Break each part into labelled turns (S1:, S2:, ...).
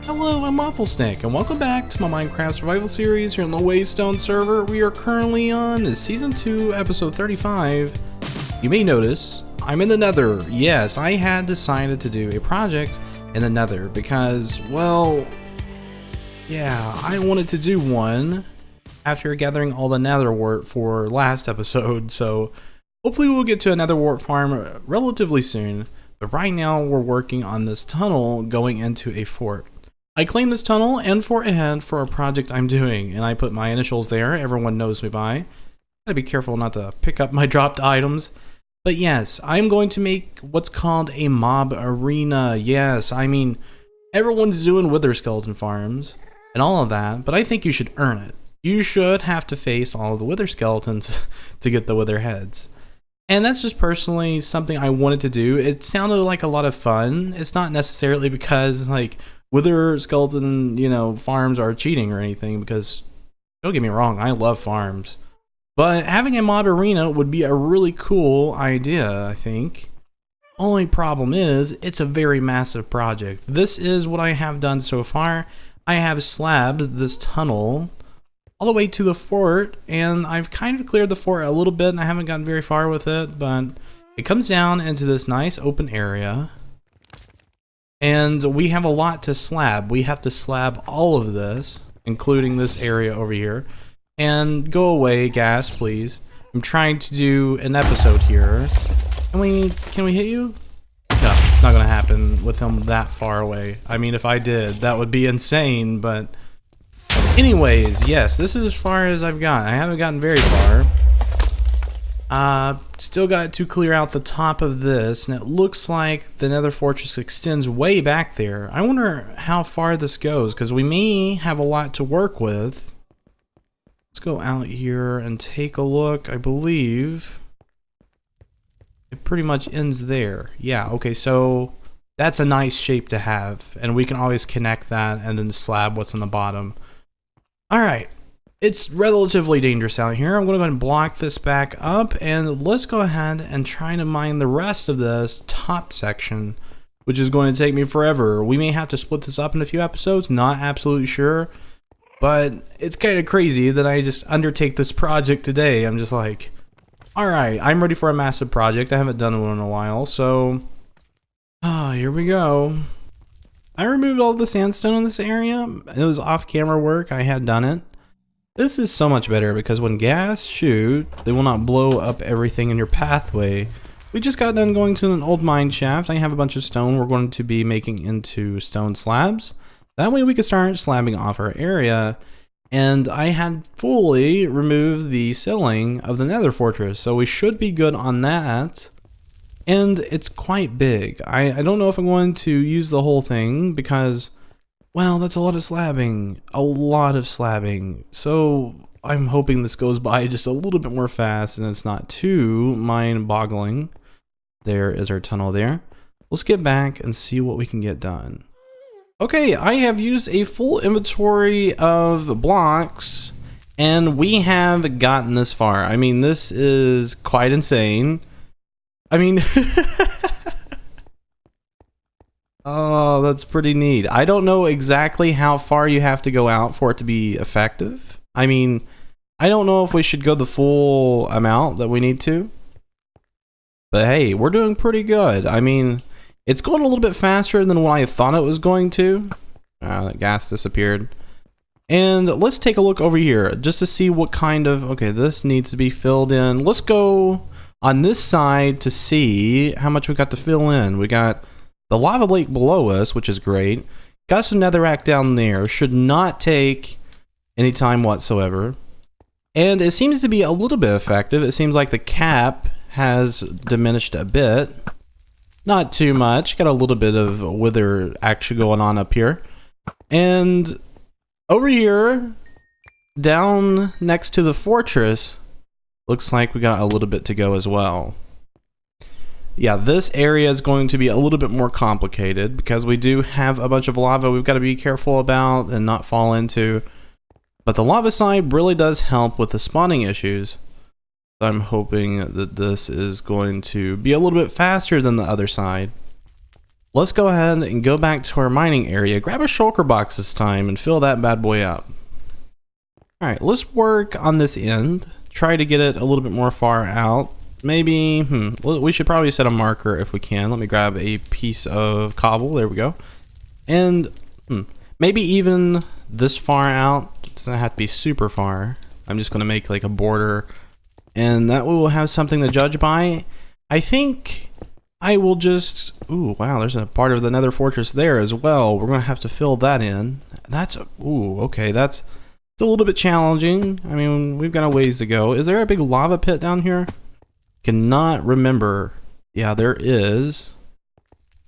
S1: Hello, I'm Wafflestick, and welcome back to my Minecraft survival series here on the WayStone server. We are currently on Season 2, Episode 35. You may notice, I'm in the Nether. Yes, I had decided to do a project in the Nether because, well, yeah, I wanted to do one after gathering all the nether wart for last episode, so hopefully we'll get to a nether wart farm relatively soon. But right now, we're working on this tunnel going into a fort. I claimed this tunnel and fort ahead for a project I'm doing, and I put my initials there. Everyone knows me by. Gotta be careful not to pick up my dropped items. But yes, I'm going to make what's called a mob arena. Yes, I mean, everyone's doing wither skeleton farms and all of that, but I think you should earn it. You should have to face all of the wither skeletons to get the wither heads. And that's just personally something I wanted to do. It sounded like a lot of fun. It's not necessarily because, like, wither skeleton, farms are cheating or anything, because don't get me wrong, I love farms. But having a mob arena would be a really cool idea, I think. Only problem is, it's a very massive project. This is what I have done so far. I have slabbed this tunnel all the way to the fort, and I've kind of cleared the fort a little bit, and I haven't gotten very far with it, but it comes down into this nice open area. And we have a lot to slab. We have to slab all of this, including this area over here. And go away, gas, please. I'm trying to do an episode here. Can we hit you? No, it's not gonna happen with him that far away. I mean, if I did, that would be insane, but anyways, yes, this is as far as I've gotten. I haven't gotten very far. Still got to clear out the top of this, and it looks like the nether fortress extends way back there. I wonder how far this goes, because we may have a lot to work with. Let's go out here and take a look. I believe it pretty much ends there. Yeah, okay, so that's a nice shape to have, and we can always connect that and then slab what's on the bottom. Alright. It's relatively dangerous out here. I'm going to go ahead and block this back up, and let's go ahead and try to mine the rest of this top section, which is going to take me forever. We may have to split this up in a few episodes, not absolutely sure, but it's kind of crazy that I just undertake this project today. I'm just like, alright, I'm ready for a massive project. I haven't done one in a while, so here we go. I removed all the sandstone in this area. It was off-camera work. I had done it. This is so much better because when gas shoot, they will not blow up everything in your pathway. We just got done going to an old mine shaft. I have a bunch of stone we're going to be making into stone slabs. That way we can start slabbing off our area. And I had fully removed the ceiling of the nether fortress, so we should be good on that. And it's quite big. I don't know if I'm going to use the whole thing because, well, that's a lot of slabbing. A lot of slabbing. So I'm hoping this goes by just a little bit more fast and it's not too mind-boggling. There is our tunnel there. Let's get back and see what we can get done. Okay, I have used a full inventory of blocks and we have gotten this far. I mean, this is quite insane. I mean, oh, that's pretty neat. I don't know exactly how far you have to go out for it to be effective. I mean, I don't know if we should go the full amount that we need to. But hey, we're doing pretty good. I mean, it's going a little bit faster than what I thought it was going to. That gas disappeared. And let's take a look over here just to see what kind of... Okay, this needs to be filled in. Let's go on this side to see how much we got to fill in. We got the lava lake below us, which is great. Got some netherrack down there. Should not take any time whatsoever. And it seems to be a little bit effective. It seems like the cap has diminished a bit. Not too much. Got a little bit of wither action going on up here. And over here, down next to the fortress, looks like we got a little bit to go as well. Yeah, this area is going to be a little bit more complicated because we do have a bunch of lava we've got to be careful about and not fall into. But the lava side really does help with the spawning issues. I'm hoping that this is going to be a little bit faster than the other side. let's go ahead and go back to our mining area. Grab a shulker box this time and fill that bad boy up. Alright, let's work on this end. Try to get it a little bit more far out. Maybe, we should probably set a marker if we can. Let me grab a piece of cobble. There we go. And maybe even this far out. It doesn't have to be super far. I'm just going to make like a border. And that way we'll have something to judge by. I think I will just... Ooh, wow, there's a part of the nether fortress there as well. We're going to have to fill that in. That's... Ooh, okay, it's a little bit challenging. I mean, we've got a ways to go. Is there a big lava pit down here? Cannot remember. Yeah, there is.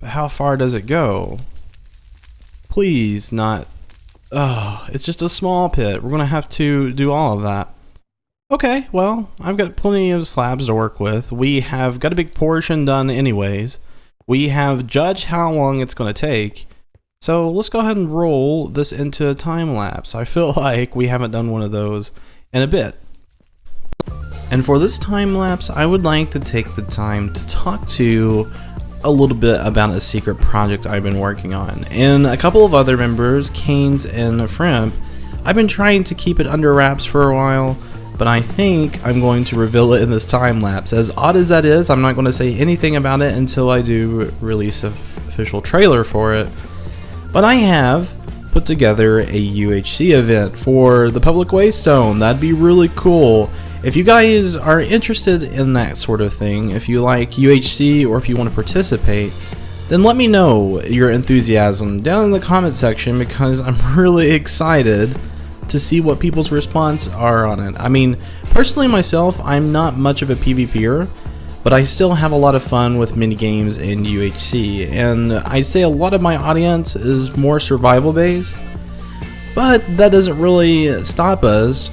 S1: But how far does it go? Please not. Oh, it's just a small pit. We're gonna have to do all of that. Okay, well, I've got plenty of slabs to work with. We have got a big portion done anyways. We have judged how long it's gonna take. So let's go ahead and roll this into a time lapse. I feel like we haven't done one of those in a bit. And for this time lapse, I would like to take the time to talk to you a little bit about a secret project I've been working on. And a couple of other members, Canes and Frimp, I've been trying to keep it under wraps for a while, but I think I'm going to reveal it in this time lapse. As odd as that is, I'm not going to say anything about it until I do release an official trailer for it. But I have put together a UHC event for the public Waystone. That'd be really cool. If you guys are interested in that sort of thing, if you like UHC or if you want to participate, then let me know your enthusiasm down in the comment section, because I'm really excited to see what people's response are on it. I mean, personally myself, I'm not much of a PvPer, but I still have a lot of fun with minigames in UHC, and I'd say a lot of my audience is more survival based, but that doesn't really stop us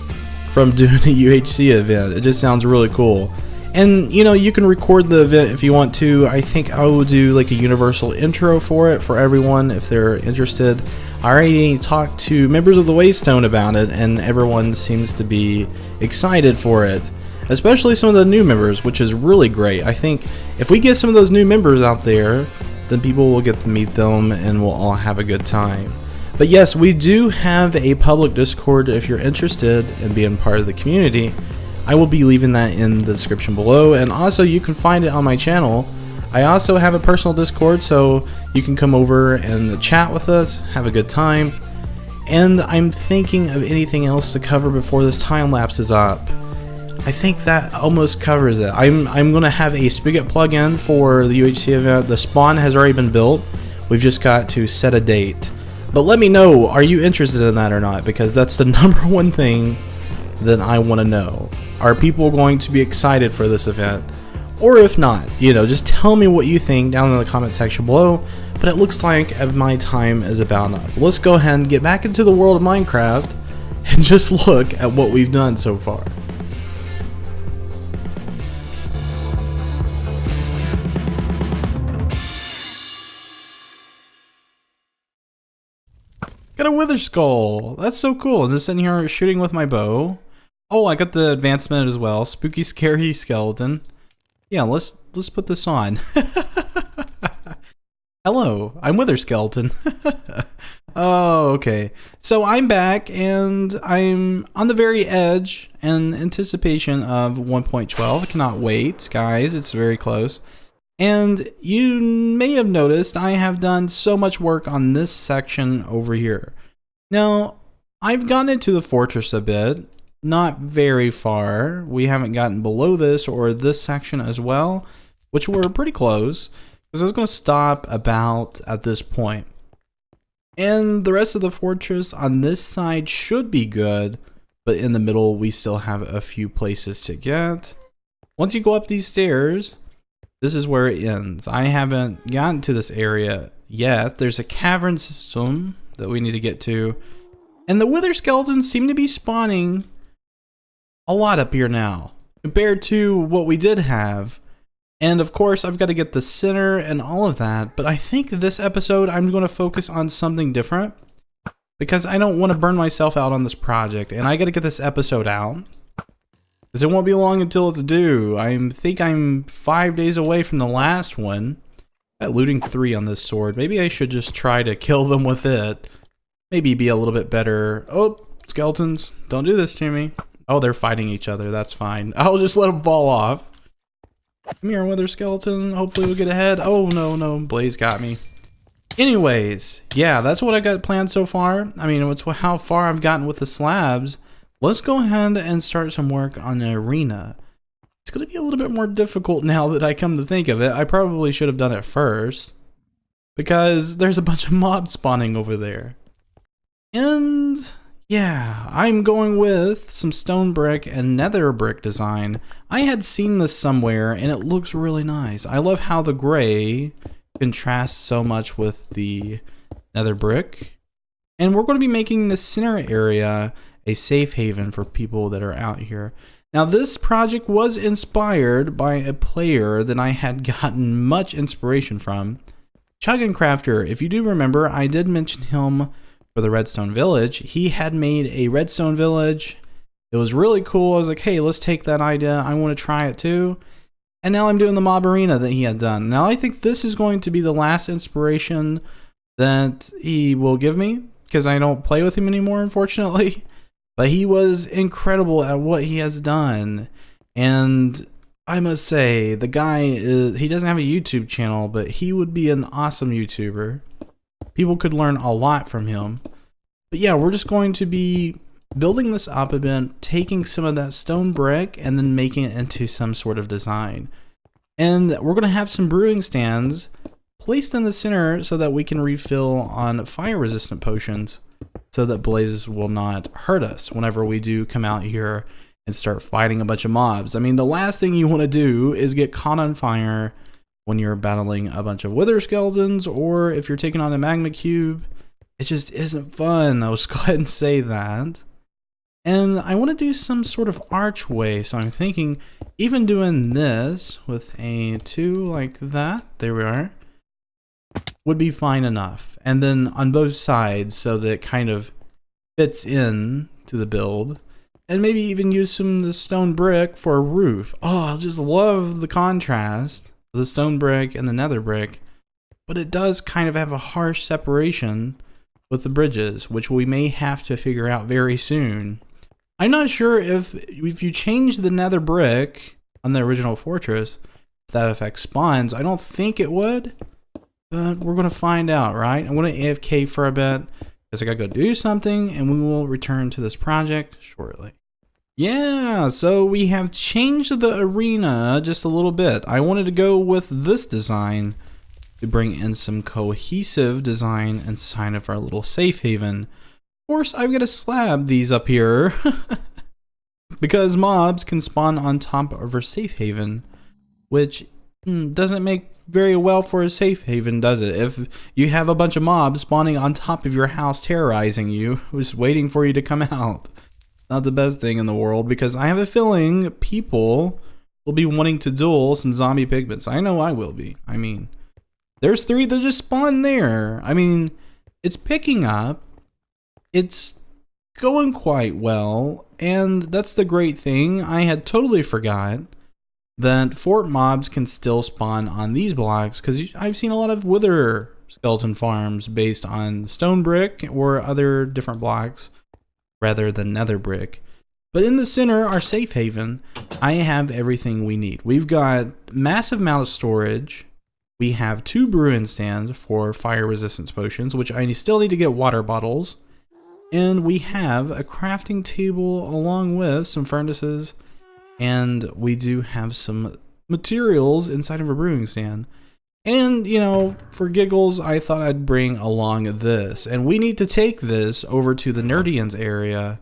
S1: from doing a UHC event. It just sounds really cool. And you know, you can record the event if you want to. I think I will do like a universal intro for it for everyone if they're interested. I already talked to members of the Waystone about it, and everyone seems to be excited for it, especially some of the new members, which is really great. I think if we get some of those new members out there, then people will get to meet them and we'll all have a good time. But yes, we do have a public Discord if you're interested in being part of the community. I will be leaving that in the description below, and also you can find it on my channel. I also have a personal Discord, so you can come over and chat with us, have a good time. And I'm thinking of anything else to cover before this time lapse is up. I think that almost covers it. I'm going to have a Spigot plugin for the UHC event. The spawn has already been built. We've just got to set a date. But let me know, are you interested in that or not? Because that's the number one thing that I want to know. Are people going to be excited for this event? Or if not, you know, just tell me what you think down in the comment section below. But it looks like my time is about up. Let's go ahead and get back into the world of Minecraft and just look at what we've done so far. Got a wither skull. That's so cool. Just sitting here shooting with my bow. Oh, I got the advancement as well. Spooky, scary skeleton. Yeah, let's put this on. Hello, I'm Wither Skeleton. Oh, okay. So I'm back, and I'm on the very edge in anticipation of 1.12. I cannot wait, guys. It's very close. And you may have noticed I have done so much work on this section over here. Now, I've gotten into the fortress a bit, not very far. We haven't gotten below this or this section as well, which we're pretty close, because I was going to stop about at this point. And the rest of the fortress on this side should be good, but in the middle we still have a few places to get. Once you go up these stairs, this is where it ends. I haven't gotten to this area yet. There's a cavern system that we need to get to. And the wither skeletons seem to be spawning a lot up here now, compared to what we did have. And of course, I've got to get the center and all of that. But I think this episode, I'm going to focus on something different, because I don't want to burn myself out on this project. And I got to get this episode out, because it won't be long until it's due. I think I'm 5 days away from the last one. Got looting 3 on this sword. Maybe I should just try to kill them with it. Maybe be a little bit better. Oh, skeletons, don't do this to me. Oh, they're fighting each other. That's fine. I'll just let them fall off. Come here, wither skeleton. Hopefully we'll get ahead. Oh, no. Blaze got me. Anyways, yeah, that's what I got planned so far. I mean, it's how far I've gotten with the slabs. Let's go ahead and start some work on the arena. It's going to be a little bit more difficult now that I come to think of it. I probably should have done it first, because there's a bunch of mobs spawning over there. And yeah, I'm going with some stone brick and nether brick design. I had seen this somewhere and it looks really nice. I love how the gray contrasts so much with the nether brick. And we're going to be making the center area a safe haven for people that are out here. Now this project was inspired by a player that I had gotten much inspiration from. Chuggin Crafter, if you do remember, I did mention him for the redstone village. He had made a redstone village. It was really cool. I was like, hey, let's take that idea. I want to try it too. And now I'm doing the mob arena that he had done. Now I think this is going to be the last inspiration that he will give me, because I don't play with him anymore, unfortunately. But he was incredible at what he has done. And I must say, the guy he doesn't have a YouTube channel, but he would be an awesome YouTuber. People could learn a lot from him. But yeah, we're just going to be building this up a bit, taking some of that stone brick and then making it into some sort of design. And we're going to have some brewing stands placed in the center so that we can refill on fire resistant potions, so that blazes will not hurt us whenever we do come out here and start fighting a bunch of mobs. I mean, the last thing you want to do is get caught on fire when you're battling a bunch of wither skeletons, or if you're taking on a magma cube. It just isn't fun. I'll just go ahead and say that. And I want to do some sort of archway, so I'm thinking even doing this with a 2 like that, there we are, would be fine enough. And then on both sides, so that it kind of fits in to the build. And maybe even use some of the stone brick for a roof. Oh, I just love the contrast of the stone brick and the nether brick. But it does kind of have a harsh separation with the bridges, which we may have to figure out very soon. I'm not sure if you change the nether brick on the original fortress, if that affects spawns. I don't think it would, but we're going to find out, right? I'm going to AFK for a bit because I got to go do something, and we will return to this project shortly. Yeah, so we have changed the arena just a little bit. I wanted to go with this design to bring in some cohesive design inside of our little safe haven. Of course, I've got to slab these up here because mobs can spawn on top of our safe haven, which doesn't make very well for a safe haven, does it? If you have a bunch of mobs spawning on top of your house terrorizing you, just waiting for you to come out. Not the best thing in the world, because I have a feeling people will be wanting to duel some zombie pigments. I know I will be. I mean, there's 3 that just spawned there. I mean, it's picking up. It's going quite well, and that's the great thing. I had totally forgot that fort mobs can still spawn on these blocks, because I've seen a lot of wither skeleton farms based on stone brick or other different blocks rather than nether brick. But in the center, our safe haven, I have everything we need. We've got massive amount of storage. We have 2 brewing stands for fire resistance potions, which I still need to get water bottles. And we have a crafting table along with some furnaces, and we do have some materials inside of a brewing stand. And, you know, for giggles, I thought I'd bring along this. And we need to take this over to the Nerdians area.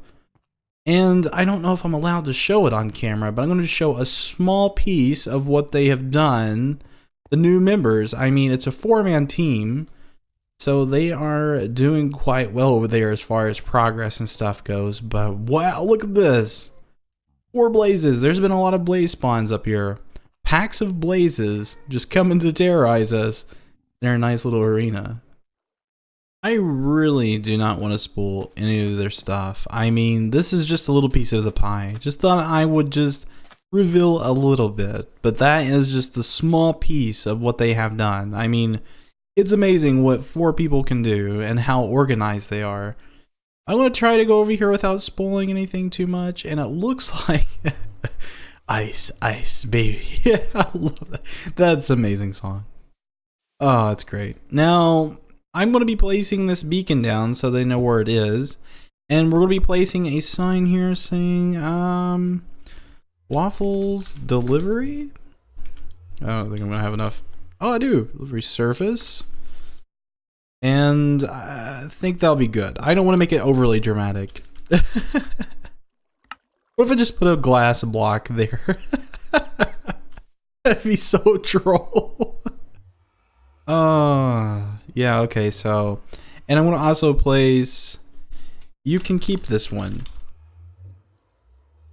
S1: And I don't know if I'm allowed to show it on camera, but I'm going to show a small piece of what they have done. The new members, I mean, it's a 4-man team. So they are doing quite well over there as far as progress and stuff goes. But wow, look at this. 4 blazes. There's been a lot of blaze spawns up here. Packs of blazes just coming to terrorize us in our nice little arena. I really do not want to spoil any of their stuff. I mean, this is just a little piece of the pie. Just thought I would just reveal a little bit, but that is just a small piece of what they have done. I mean, it's amazing what 4 people can do and how organized they are. I'm going to try to go over here without spoiling anything too much, and it looks like ice, ice, baby. Yeah, I love that. That's an amazing song. Oh, that's great. Now, I'm going to be placing this beacon down so they know where it is, and we're going to be placing a sign here saying, Waffles delivery? I don't think I'm going to have enough. Oh, I do. Resurface. And I think that'll be good. I don't want to make it overly dramatic. What if I just put a glass block there? That'd be so troll. Yeah, okay, so. And I'm going to also place. You can keep this one.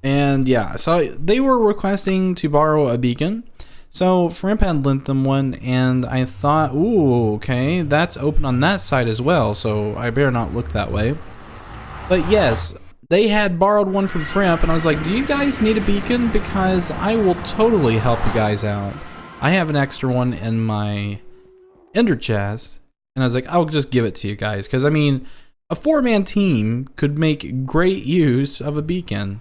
S1: And yeah, so they were requesting to borrow a beacon. So Frimp had lent them one, and I thought, ooh, okay, that's open on that side as well, so I better not look that way. But yes, they had borrowed one from Frimp, and I was like, do you guys need a beacon? Because I will totally help you guys out. I have an extra one in my ender chest, and I was like, I'll just give it to you guys. Because, I mean, a 4-man team could make great use of a beacon.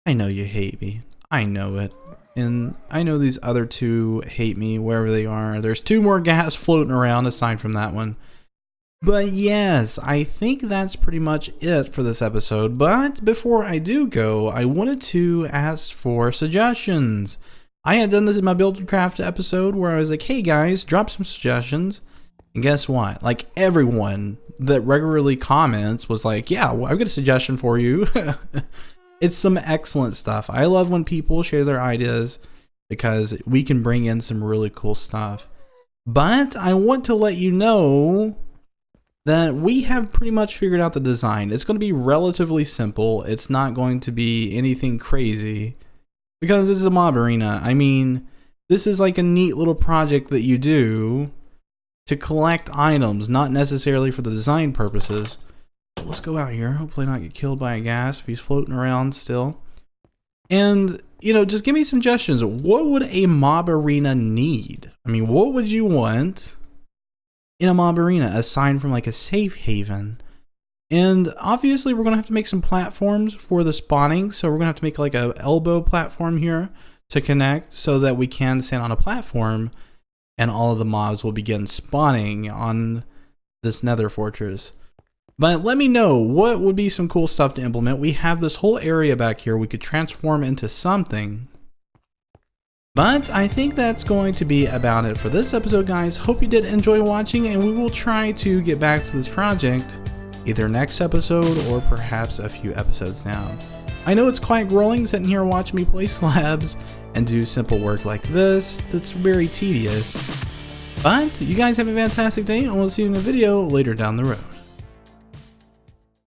S1: I know you hate me. I know it. And I know these other 2 hate me wherever they are. There's 2 more gas floating around aside from that one. But yes, I think that's pretty much it for this episode. But before I do go, I wanted to ask for suggestions. I had done this in my Build and Craft episode where I was like, hey guys, drop some suggestions. And guess what? Like everyone that regularly comments was like, yeah, well, I've got a suggestion for you. It's some excellent stuff. I love when people share their ideas because we can bring in some really cool stuff. But I want to let you know that we have pretty much figured out the design. It's going to be relatively simple. It's not going to be anything crazy because this is a mob arena. I mean, this is like a neat little project that you do to collect items, not necessarily for the design purposes. Let's go out here, hopefully not get killed by a gas if he's floating around still. And, you know, just give me suggestions. What would a mob arena need? I mean, what would you want in a mob arena aside from like a safe haven? And obviously we're going to have to make some platforms for the spawning. So we're going to have to make like a elbow platform here to connect so that we can stand on a platform and all of the mobs will begin spawning on this nether fortress. But let me know what would be some cool stuff to implement. We have this whole area back here we could transform into something. But I think that's going to be about it for this episode, guys. Hope you did enjoy watching, and we will try to get back to this project either next episode or perhaps a few episodes down. I know it's quite grueling sitting here watching me play slabs and do simple work like this. That's very tedious. But you guys have a fantastic day, and we'll see you in a video later down the road.